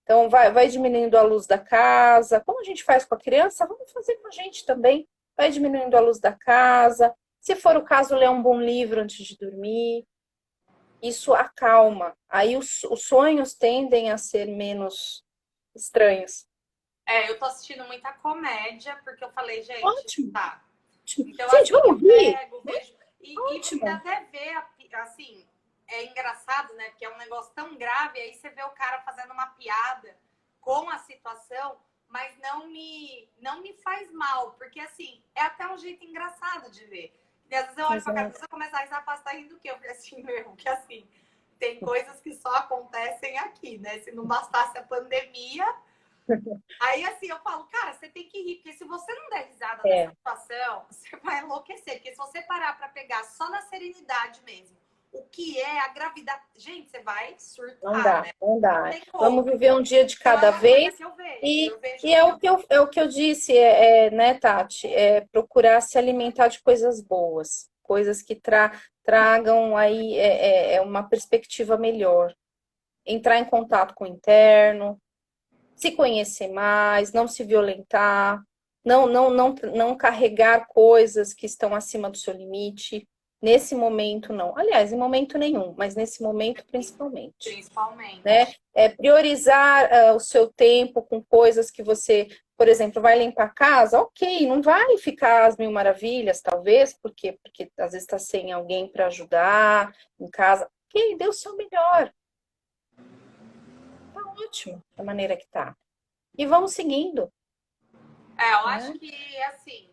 Então, vai diminuindo a luz da casa. Como a gente faz com a criança, vamos fazer com a gente também. Vai diminuindo a luz da casa. Se for o caso, ler um bom livro antes de dormir. Isso acalma. Aí os sonhos tendem a ser menos estranhos. Eu tô assistindo muita comédia, porque eu falei, gente, Ótimo. tá. Ótimo. Então, Gente, assim, eu vamos rir. pego, vejo. E você Ótimo. até vê, assim, é engraçado, né? Porque é um negócio tão grave, aí você vê o cara fazendo uma piada com a situação, mas não me faz mal, porque, assim, é até um jeito engraçado de ver. E às vezes eu olho pra cara, se eu começar a risar, tá rindo do quê? Eu falei assim, meu, que assim, tem coisas que só acontecem aqui, né? Se não bastasse a pandemia. Aí, assim, eu falo, cara, você tem que rir, porque se você não der risada nessa situação, você vai enlouquecer. Porque se você parar pra pegar só na serenidade mesmo, o que é a gravidade... Gente, você vai surtar, Não dá, né? não dá. Não tem como. Vamos viver um dia de Então, cada é uma coisa vez. que eu vejo. E, Eu vejo e é o que eu disse, né, Tati? É procurar se alimentar de coisas boas, coisas que tragam aí uma perspectiva melhor. Entrar em contato com o interno, se conhecer mais, não se violentar, não carregar coisas que estão acima do seu limite. Nesse momento, não. Aliás, em momento nenhum, mas nesse momento, principalmente. Principalmente. Né? Priorizar o seu tempo com coisas que você, por exemplo, vai limpar a casa, ok, não vai ficar às mil maravilhas, talvez, porque às vezes está sem alguém para ajudar em casa. Ok, dê o seu melhor. Tá ótimo da maneira que tá. E vamos seguindo. Eu acho que, assim,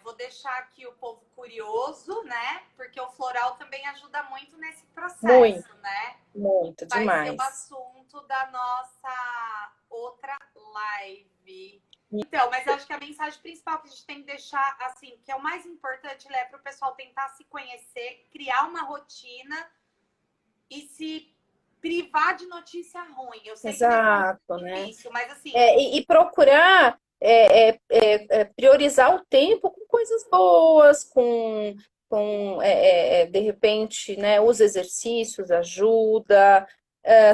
vou deixar aqui o povo curioso, né? Porque o floral também ajuda muito nesse processo, muito, né? Muito, Vai demais. ser o assunto da nossa outra live. Então, mas eu acho que a mensagem principal que a gente tem que deixar, assim, que é o mais importante, é para o pessoal tentar se conhecer, criar uma rotina e se privar de notícia ruim. Eu sei Exato, que é difícil, né? mas assim... E procurar priorizar o tempo com coisas boas, de repente, né, os exercícios ajuda,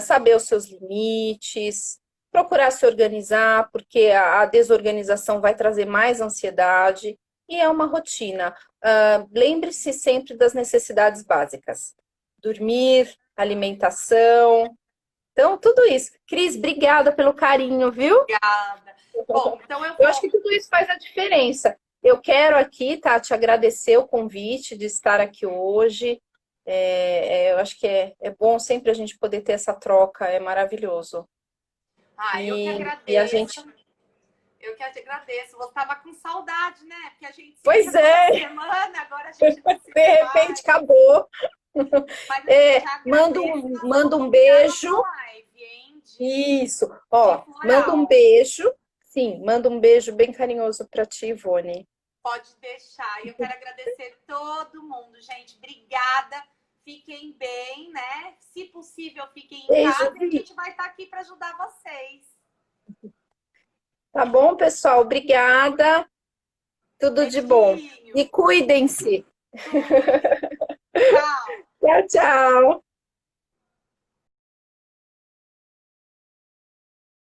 saber os seus limites, procurar se organizar, porque a desorganização vai trazer mais ansiedade, e é uma rotina. Lembre-se sempre das necessidades básicas: dormir, alimentação. Então, tudo isso. Cris, obrigada pelo carinho, viu? Obrigada. Bom, então eu acho que tudo isso faz a diferença. Eu quero aqui, tá, te agradecer o convite de estar aqui hoje. Eu acho que é bom sempre a gente poder ter essa troca, é maravilhoso. Eu que agradeço. E a gente... Eu que agradeço. Você estava com saudade, né? Porque a gente pois se toda semana, agora a gente não se de repente acabou. Manda um beijo. Live, isso. Ó, manda um beijo. Sim, manda um beijo bem carinhoso para ti, Ivone. Pode deixar. Eu quero agradecer todo mundo, gente. Obrigada. Fiquem bem, né? Se possível, fiquem em casa. E a gente vai estar aqui para ajudar vocês. Tá bom, pessoal? Obrigada. Tudo de bom. E cuidem-se. Tchau. Tchau, tchau.